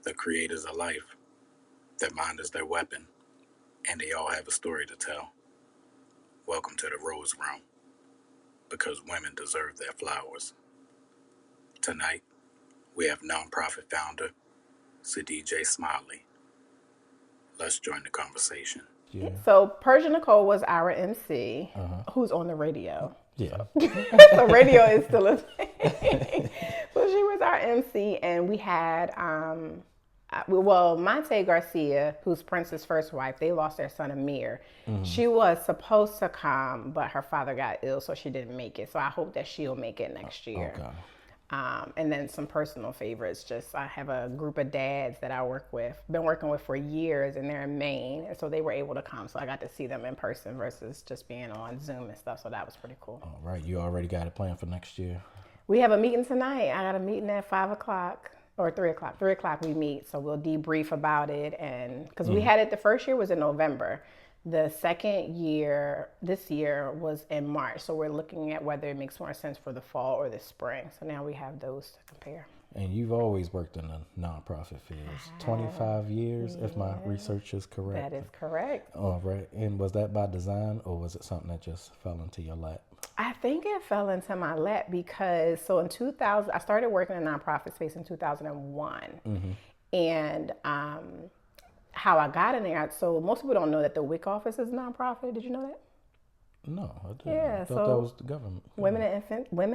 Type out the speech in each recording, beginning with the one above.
the creators of life, their mind is their weapon, and they all have a story to tell. Welcome to the Rose Room, because women deserve their flowers. Tonight, we have nonprofit founder Sadija Smiley. Let's join the conversation. Yeah. So Persia Nicole was our MC, who's on the radio. Yeah. So radio is still a thing. So she was our MC, and we had, Monte Garcia, who's Prince's first wife, they lost their son Amir. She was supposed to come, but her father got ill, so she didn't make it. So I hope that she'll make it next year. Okay. And then some personal favorites. Just I have a group of dads that I been working with for years, and they're in Maine, and so they were able to come. So I got to see them in person versus just being on Zoom and stuff. So that was pretty cool. All right. You already got a plan for next year? We have a meeting tonight. I got a meeting at 5:00 or 3:00. 3:00 we meet, so we'll debrief about it, and because we had it, the first year was in November. The second year, this year, was in March. So we're looking at whether it makes more sense for the fall or the spring. So now we have those to compare. And you've always worked in the nonprofit fields. 25 years, if my research is correct. That is correct. All right. And was that by design, or was it something that just fell into your lap? I think it fell into my lap because, so in 2000, I started working in the nonprofit space in 2001. And how I got in there, so most people don't know that the WIC office is a nonprofit. Did you know that? No, I didn't. Yeah, I thought so that was the government. Women,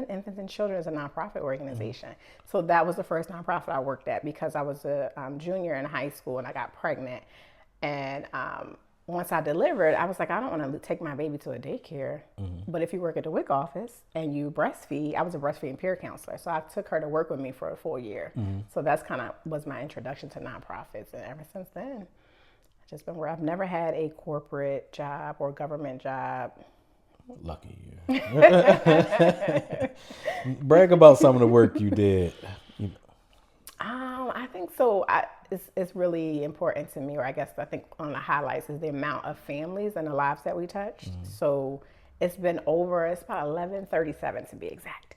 Infants, and Children is a nonprofit organization. So that was the first nonprofit I worked at because I was a junior in high school and I got pregnant. And once I delivered, I was like, I don't want to take my baby to a daycare. But if you work at the WIC office and you breastfeed, I was a breastfeeding peer counselor. So I took her to work with me for a full year. So that's kind of was my introduction to nonprofits. And ever since then, I've just been where I've never had a corporate job or government job. Lucky you. Brag about some of the work you did. I think so. It's really important to me, or I guess I think one of the highlights is the amount of families and the lives that we touched. So it's about 1137 to be exact.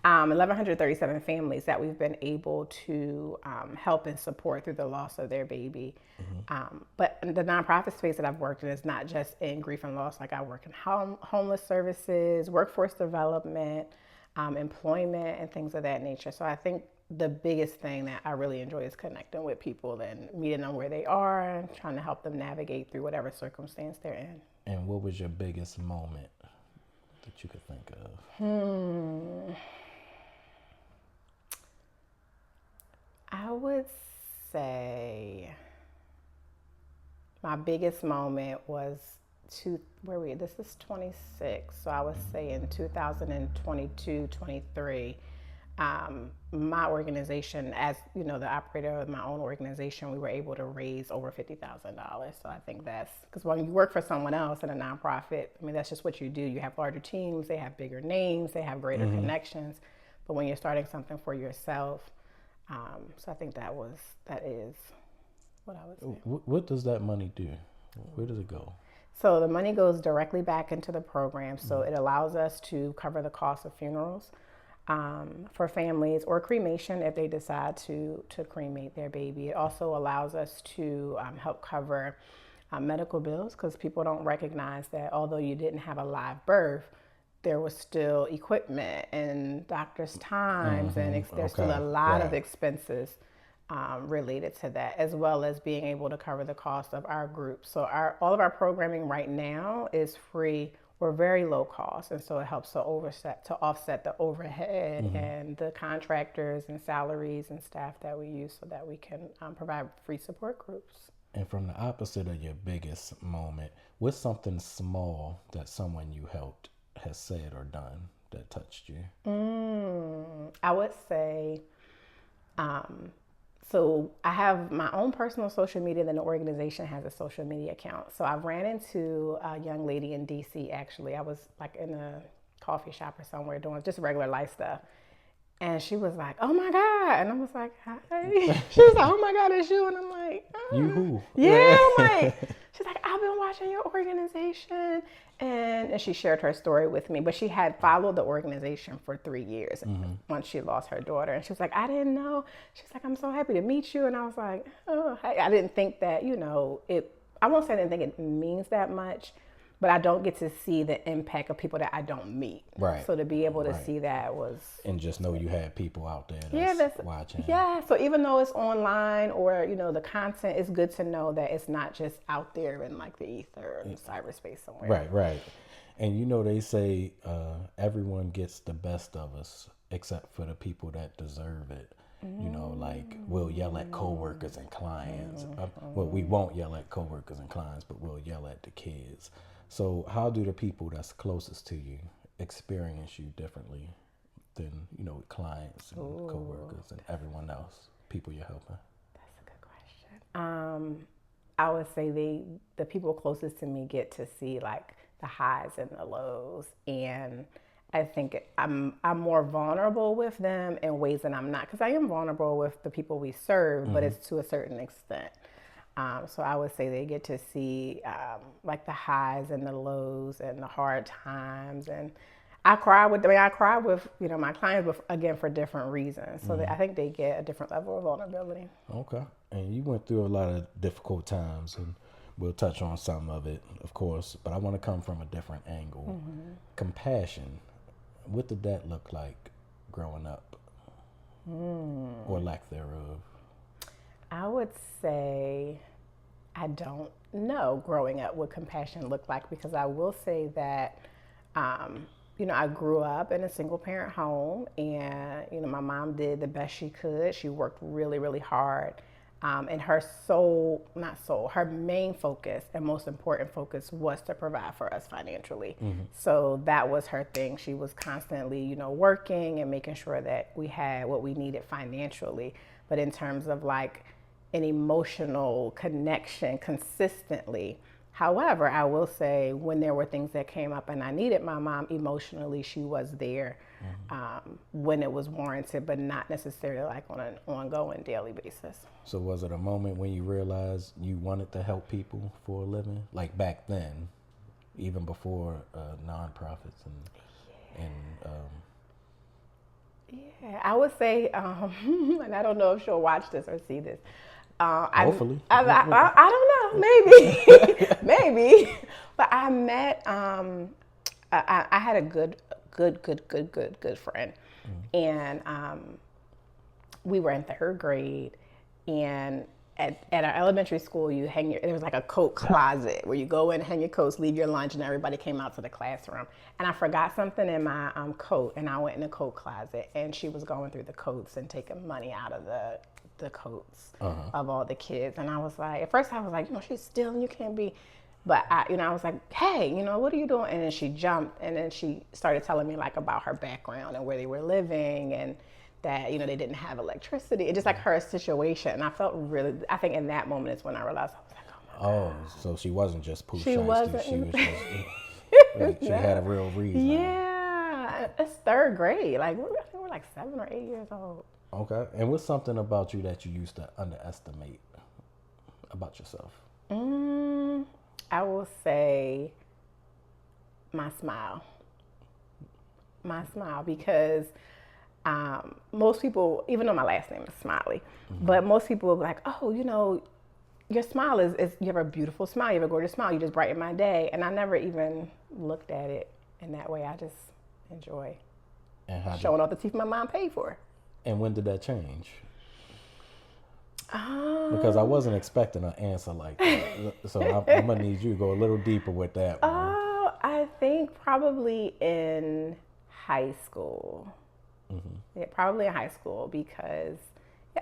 1137 families that we've been able to help and support through the loss of their baby. But the nonprofit space that I've worked in is not just in grief and loss. Like I work in homeless services, workforce development, employment, and things of that nature. So I think the biggest thing that I really enjoy is connecting with people and meeting them where they are and trying to help them navigate through whatever circumstance they're in. And what was your biggest moment that you could think of? I would say my biggest moment was this is 26, so I would say in 2022, 23, my organization, as you know, the operator of my own organization, we were able to raise over $50,000. So I think that's because when you work for someone else in a nonprofit, I mean, that's just what you do. You have larger teams, they have bigger names, they have greater connections. But when you're starting something for yourself, so I think that is what I would say. What does that money do? Where does it go? So the money goes directly back into the program. So it allows us to cover the cost of funerals for families, or cremation if they decide to cremate their baby. It also allows us to help cover medical bills, because people don't recognize that although you didn't have a live birth, there was still equipment and doctors' times, and there's still a lot of expenses related to that, as well as being able to cover the cost of our group. So all of our programming right now is free or very low cost, and so it helps to offset the overhead and the contractors and salaries and staff that we use, so that we can provide free support groups. And from the opposite of your biggest moment, what's something small that someone you helped has said or done that touched you? I would say, so I have my own personal social media, then the organization has a social media account. So I ran into a young lady in DC, actually. I was like in a coffee shop or somewhere doing just regular life stuff. And she was like, "Oh my God." And I was like, "Hi." She was like, "Oh my God, it's you." And I'm like, You who? yeah. I'm like, she's like, "I've been watching your organization. And she shared her story with me, but she had followed the organization for 3 years once she lost her daughter. And she was like, I didn't know. She's like, I'm so happy to meet you. And I was like, oh, I didn't think that, I won't say I didn't think it means that much, but I don't get to see the impact of people that I don't meet. Right. So to be able to see that was... And just know you had people out there that's watching. Yeah, so even though it's online or, the content, it's good to know that it's not just out there in like the ether or the cyberspace somewhere. Right. And they say everyone gets the best of us except for the people that deserve it. Like we'll yell at coworkers and clients. Well, we won't yell at coworkers and clients, but we'll yell at the kids. So how do the people that's closest to you experience you differently than, clients and coworkers and everyone else, people you're helping? That's a good question. I would say the people closest to me get to see like the highs and the lows, and I think I'm more vulnerable with them in ways that I'm not, because I am vulnerable with the people we serve, but it's to a certain extent. So I would say they get to see like the highs and the lows and the hard times. And I cry with my clients, but again, for different reasons. So I think they get a different level of vulnerability. Okay. And you went through a lot of difficult times, and we'll touch on some of it, of course, but I want to come from a different angle. Compassion. What did that look like growing up? Or lack thereof? I would say I don't know growing up what compassion looked like, because I will say that, I grew up in a single parent home, and, my mom did the best she could. She worked really, really hard. And her her main focus and most important focus was to provide for us financially. So that was her thing. She was constantly, working and making sure that we had what we needed financially. But in terms of like an emotional connection consistently, however, I will say when there were things that came up and I needed my mom emotionally, she was there when it was warranted, but not necessarily like on an ongoing daily basis. So was it a moment when you realized you wanted to help people for a living? Like back then, even before nonprofits Yeah, I would say, and I don't know if she'll watch this or see this. Hopefully. I don't know, maybe. But I met, I had a good friend. And we were in 3rd grade, and at our elementary school, there was like a coat closet where you go in, hang your coats, leave your lunch, and everybody came out to the classroom. And I forgot something in my coat, and I went in the coat closet, and she was going through the coats and taking money out of the coats of all the kids. And I was like, at first I was like, she's stealing, you can't be. But I was like, hey, what are you doing? And then she jumped, and then she started telling me like about her background and where they were living, and that, they didn't have electricity. It's just like her situation. And I felt I think in that moment is when I realized, I was like, oh my God. So she wasn't just poof She wasn't. She was just, like, she had a real reason. Yeah, it's 3rd grade. Like, I think we're like 7 or 8 years old. Okay. And what's something about you that you used to underestimate about yourself? I will say my smile. Because most people, even though my last name is Smiley, but most people will be like, oh, your smile is you have a beautiful smile, you have a gorgeous smile, you just brighten my day. And I never even looked at it in that way. I just enjoy showing off the teeth my mom paid for. And when did that change? Because I wasn't expecting an answer like that. So I'm going to need you to go a little deeper with that one. I think probably in high school. Yeah, probably in high school, because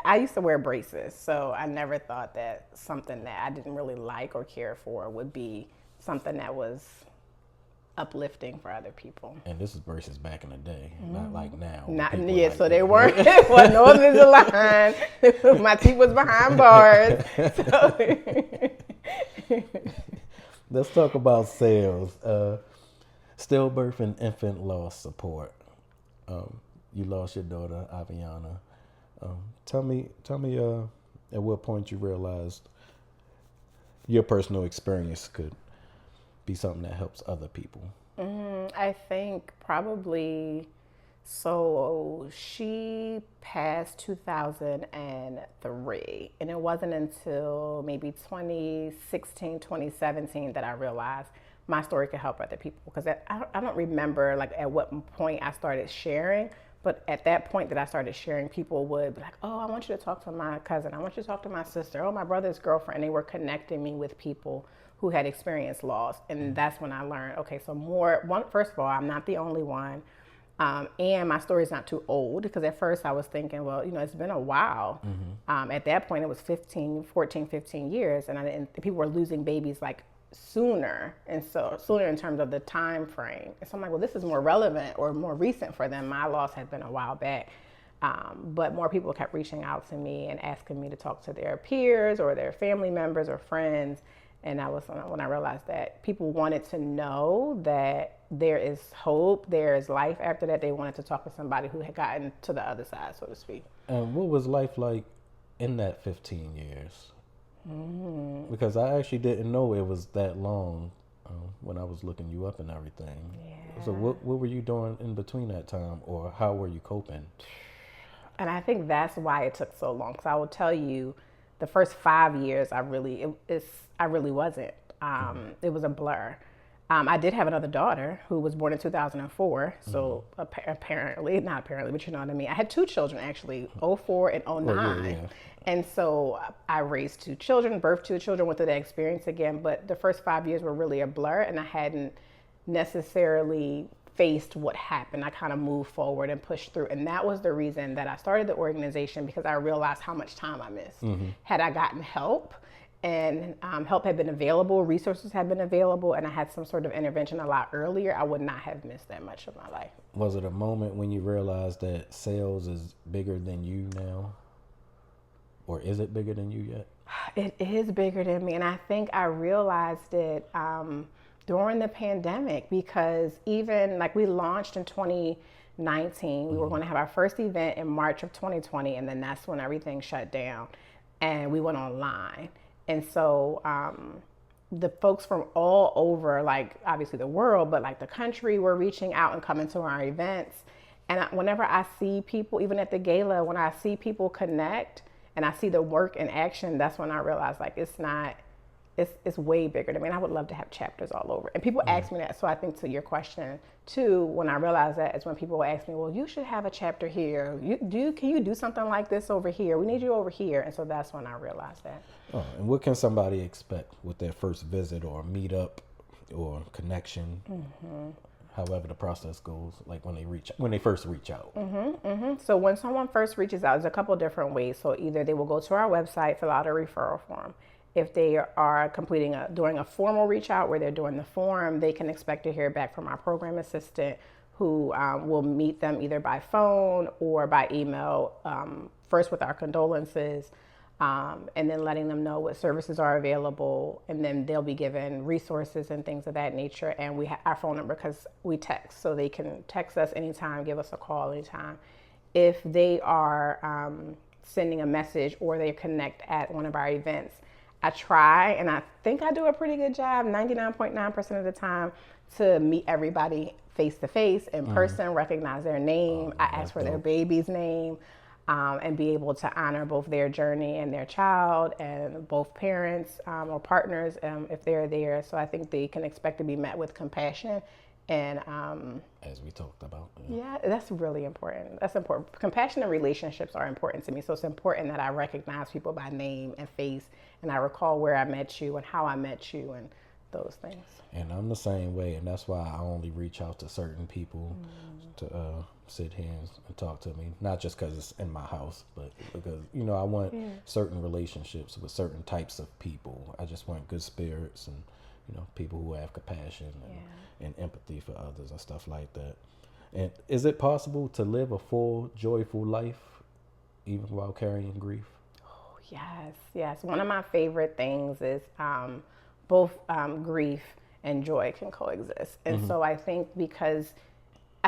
I used to wear braces. So I never thought that something that I didn't really like or care for would be something that was uplifting for other people. And this is braces back in the day, not like now. Not yet, like, so they weren't. It was no Invisalign. My teeth was behind bars. So. Let's talk about sales. Stillbirth and infant loss support. You lost your daughter, Aviana. Tell me, at what point you realized your personal experience could be something that helps other people? I think probably, so she passed 2003, and it wasn't until maybe 2016, 2017 that I realized my story could help other people. Because I don't remember like at what point I started sharing, but at that point that I started sharing, people would be like, oh, I want you to talk to my cousin. I want you to talk to my sister. Oh, my brother's girlfriend. And they were connecting me with people who had experienced loss. And that's when I learned, okay, so first of all, I'm not the only one. And my story's not too old, because at first I was thinking, well, it's been a while. At that point, it was 15 years, and people were losing babies like sooner, and so sooner in terms of the time frame. And so I'm like, well, this is more relevant or more recent for them. My loss had been a while back. But more people kept reaching out to me and asking me to talk to their peers or their family members or friends. And that was when I realized that people wanted to know that there is hope, there is life after that. They wanted to talk to somebody who had gotten to the other side, so to speak. And what was life like in that 15 years? Because I actually didn't know it was that long when I was looking you up and everything. Yeah. So what were you doing in between that time, or how were you coping? And I think that's why it took so long. Because I will tell you, the first 5 years, I really wasn't. It was a blur. I did have another daughter who was born in 2004. So apparently, not apparently, but you know what I mean. I had two children actually, 04 and 09. Well, yeah. And so I raised two children, birthed two children, went through that experience again. But the first 5 years were really a blur, and I hadn't necessarily faced what happened. I kind of moved forward and pushed through. And that was the reason that I started the organization, because I realized how much time I missed. Had I gotten help, and help had been available, resources had been available, and I had some sort of intervention a lot earlier, I would not have missed that much of my life. Was it a moment when you realized that sales is bigger than you now? Or is it bigger than you yet? It is bigger than me. And I think I realized it during the pandemic, because even like we launched in 2019, we were going to have our first event in March of 2020. And then that's when everything shut down and we went online. And so the folks from all over, like obviously the world, but like the country, were reaching out and coming to our events. And whenever I see people, even at the gala, when I see people connect and I see the work in action, that's when I realize like it's way bigger than me. And I would love to have chapters all over. And people ask me that. So I think to your question too, when I realize that is when people ask me, well, you should have a chapter here. Can you do something like this over here? We need you over here. And so that's when I realized that. Oh, and what can somebody expect with their first visit or meetup or connection? However the process goes, like when they first reach out. So when someone first reaches out, there's a couple different ways. So either they will go to our website, fill out a referral form. If they are doing a formal reach out where they're doing the form, they can expect to hear back from our program assistant, who will meet them either by phone or by email, first with our condolences, and then letting them know what services are available. And then they'll be given resources and things of that nature. And we have our phone number, because we text, so they can text us anytime, give us a call anytime. If they are sending a message or they connect at one of our events, I try, and I think I do a pretty good job, 99.9% of the time, to meet everybody face to face, in person, recognize their name. I ask for their baby's name, and be able to honor both their journey and their child, and both parents or partners if they're there. So I think they can expect to be met with compassion. And as we talked about. Yeah, that's really important. That's important. Compassion and relationships are important to me. So it's important that I recognize people by name and face, and I recall where I met you and how I met you and those things. And I'm the same way, and that's why I only reach out to certain people to sit here and talk to me. Not just because it's in my house, but because, I want certain relationships with certain types of people. I just want good spirits and, people who have compassion and empathy for others and stuff like that. And is it possible to live a full, joyful life even while carrying grief? Oh, yes. One of my favorite things is grief and joy can coexist. And so I think because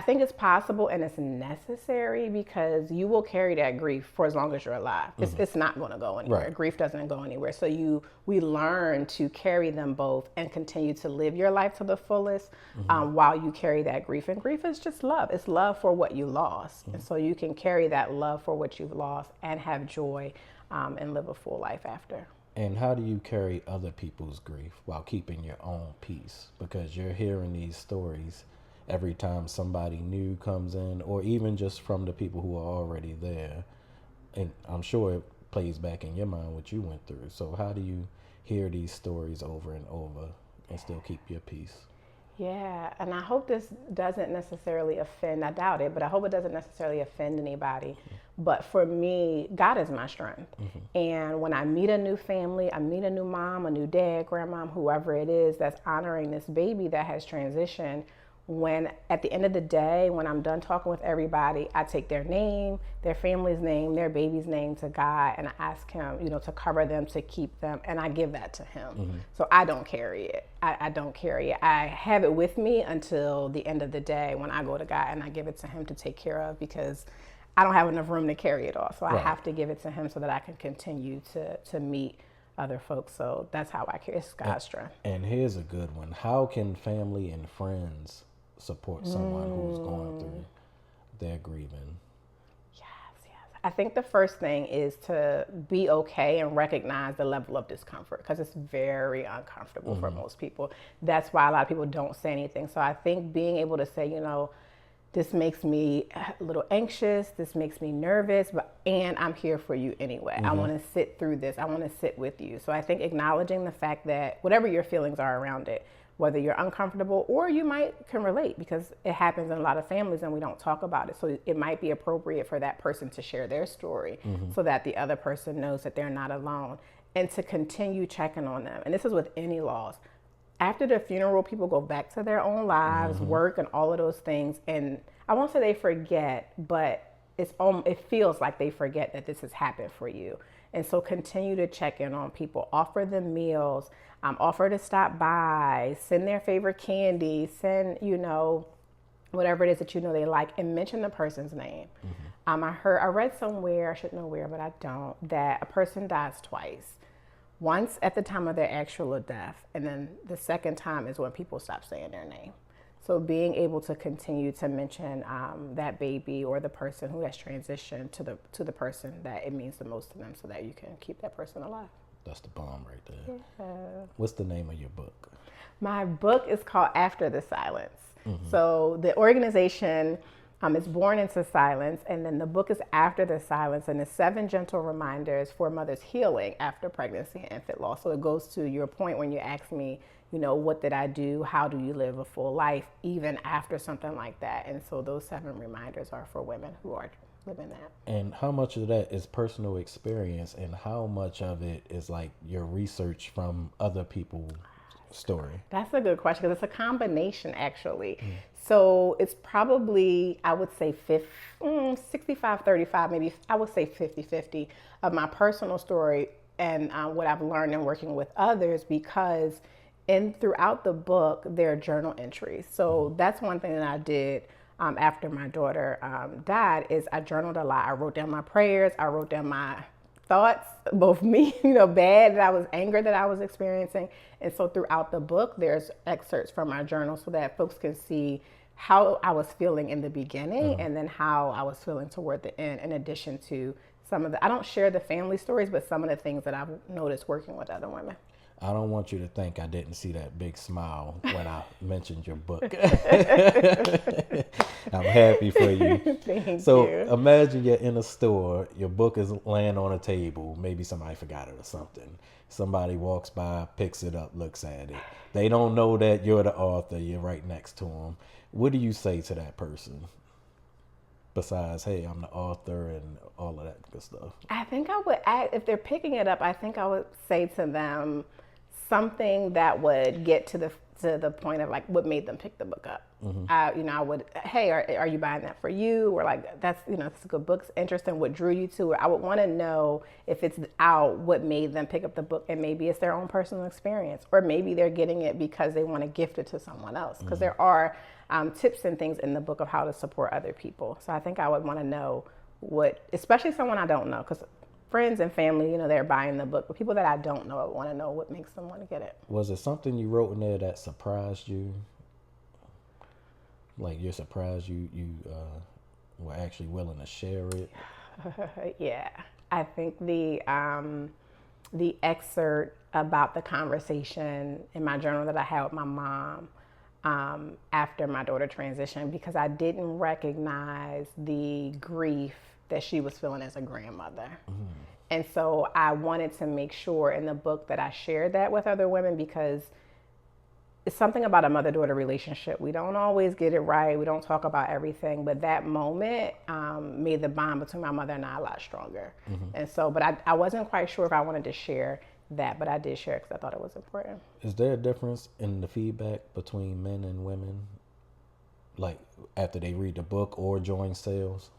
think it's possible and it's necessary because you will carry that grief for as long as you're alive. It's not going to go anywhere. Right. Grief doesn't go anywhere. So we learn to carry them both and continue to live your life to the fullest while you carry that grief. And grief is just love. It's love for what you lost. And so you can carry that love for what you've lost and have joy and live a full life after. And how do you carry other people's grief while keeping your own peace? Because you're hearing these stories every time somebody new comes in, or even just from the people who are already there. And I'm sure it plays back in your mind what you went through. So how do you hear these stories over and over and still keep your peace? Yeah, and I hope this doesn't necessarily offend, I doubt it, but I hope it doesn't necessarily offend anybody. But for me, God is my strength. And when I meet a new family, I meet a new mom, a new dad, grandmom, whoever it is that's honoring this baby that has transitioned, when at the end of the day, when I'm done talking with everybody, I take their name, their family's name, their baby's name to God, and I ask him, to cover them, to keep them, and I give that to him. So I don't carry it. I don't carry it. I have it with me until the end of the day when I go to God and I give it to him to take care of, because I don't have enough room to carry it all. So I have to give it to him so that I can continue to meet other folks. So that's how I carry it. It's God's strength. And here's a good one. How can family and friends support someone who's going through their grieving? Yes. I think the first thing is to be okay and recognize the level of discomfort, because it's very uncomfortable for most people. That's why a lot of people don't say anything. So I think being able to say, this makes me a little anxious, this makes me nervous, and I'm here for you anyway. I want to sit through this. I want to sit with you. So I think acknowledging the fact that whatever your feelings are around it, whether you're uncomfortable or you can relate, because it happens in a lot of families and we don't talk about it. So it might be appropriate for that person to share their story so that the other person knows that they're not alone, and to continue checking on them. And this is with any loss. After the funeral, people go back to their own lives, work, and all of those things. And I won't say they forget, but it feels like they forget that this has happened for you. And so continue to check in on people, offer them meals, offer to stop by, send their favorite candy, send, whatever it is that they like, and mention the person's name. I read somewhere, I should know where, but I don't, that a person dies twice. Once at the time of their actual death, and then the second time is when people stop saying their name. So being able to continue to mention that baby or the person who has transitioned to the person that it means the most to them, so that you can keep that person alive. That's the bomb right there. Yeah. What's the name of your book? My book is called After the Silence. So the organization is Born into Silence, and then the book is After the Silence, and it's 7 gentle reminders for mothers healing after pregnancy and infant loss. So it goes to your point when you ask me, what did I do? How do you live a full life even after something like that? And so those 7 reminders are for women who are living that. And how much of that is personal experience, and how much of it is like your research from other people's story? That's a good question, because it's a combination, actually. So it's probably, I would say 65-35, maybe I would say 50-50 of my personal story and what I've learned in working with others, because throughout the book, there are journal entries. So that's one thing that I did after my daughter died, is I journaled a lot. I wrote down my prayers. I wrote down my thoughts, both me, bad, anger that I was experiencing. And so throughout the book, there's excerpts from my journal so that folks can see how I was feeling in the beginning and then how I was feeling toward the end, in addition to I don't share the family stories, but some of the things that I've noticed working with other women. I don't want you to think I didn't see that big smile when I mentioned your book. I'm happy for you. Thank you. Imagine you're in a store, your book is laying on a table, maybe somebody forgot it or something. Somebody walks by, picks it up, looks at it. They don't know that you're the author, you're right next to them. What do you say to that person? Besides, hey, I'm the author and all of that good stuff. I think I would, if they're picking it up, I think I would say to them something that would get to to the point of like what made them pick the book up. I would, hey, are you buying that for you? Or like, that's a good book, it's interesting, what drew you to it. I would want to know if it's out, what made them pick up the book, and maybe it's their own personal experience, or maybe they're getting it because they want to gift it to someone else. Because there are tips and things in the book of how to support other people. So I think I would want to know what, especially someone I don't know, because friends and family, they're buying the book, but people that I don't know, I want to know what makes them want to get it. Was it something you wrote in there that surprised you? Like you're surprised you were actually willing to share it? Yeah, I think the excerpt about the conversation in my journal that I had with my mom after my daughter transitioned, because I didn't recognize the grief that she was feeling as a grandmother. And so I wanted to make sure in the book that I shared that with other women, because it's something about a mother-daughter relationship. We don't always get it right. We don't talk about everything, but that moment made the bond between my mother and I a lot stronger. And so, but I wasn't quite sure if I wanted to share that, but I did share it because I thought it was important. Is there a difference in the feedback between men and women, like after they read the book or join sales?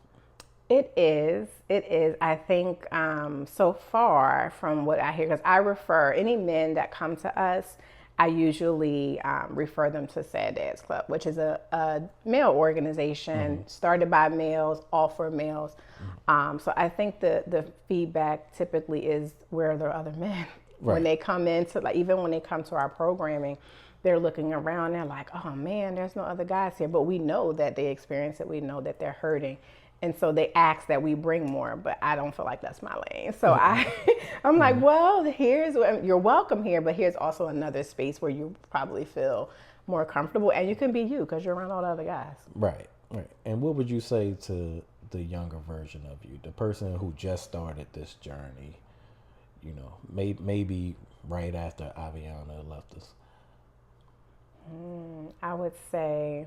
It is. I think so far from what I hear, because I refer any men that come to us, I usually refer them to Sad Dads Club, which is a male organization started by males, all for males. So I think the feedback typically is, where are the other men? Right. When they come into, like, even when they come to our programming, they're looking around, they're like, oh man, there's no other guys here. But we know that they experience it. We know that they're hurting. And so they ask that we bring more, but I don't feel like that's my lane. So I'm like, well, you're welcome here, but here's also another space where you probably feel more comfortable, and you can be you because you're around all the other guys. Right. And what would you say to the younger version of you, the person who just started this journey, maybe right after Aviana left us? I would say,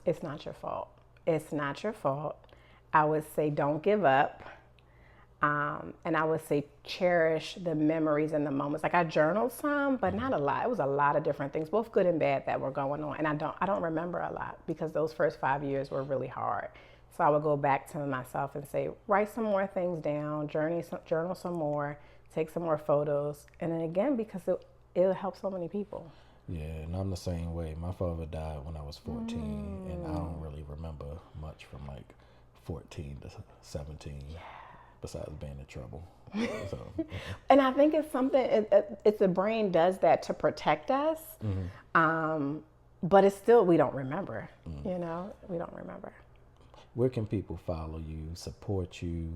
it's not your fault. It's not your fault. I would say don't give up. And I would say cherish the memories and the moments. Like, I journaled some, but not a lot. It was a lot of different things, both good and bad, that were going on. And I don't remember a lot, because those first 5 years were really hard. So I would go back to myself and say, write some more things down, journal some more, take some more photos. And then again, because it'll help so many people. Yeah, and I'm the same way. My father died when I was 14, and I don't really remember much from like 14 to 17, besides being in trouble. So, and I think it's something, it's the brain does that to protect us, but it's still, we don't remember, we don't remember. Where can people follow you, support you,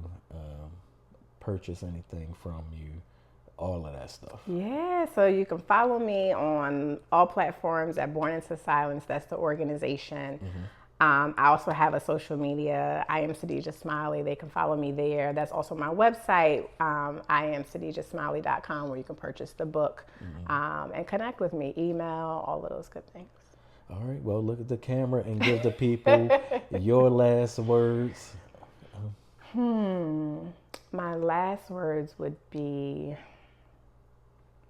purchase anything from you? All of that stuff. Yeah, so you can follow me on all platforms at Born Into Silence. That's the organization. I also have a social media. I am Sadija Smiley. They can follow me there. That's also my website. I am SadijaSmiley.com, where you can purchase the book and connect with me. Email, all of those good things. All right. Well, look at the camera and give the people your last words. My last words would be,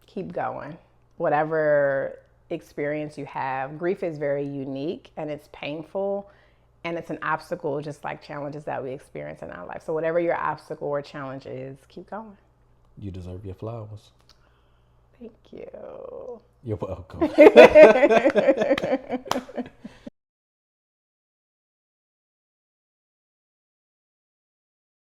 keep going. Whatever experience you have, grief is very unique and it's painful, and it's an obstacle, just like challenges that we experience in our life. So whatever your obstacle or challenge is, keep going. You deserve your flowers. Thank you. You're welcome.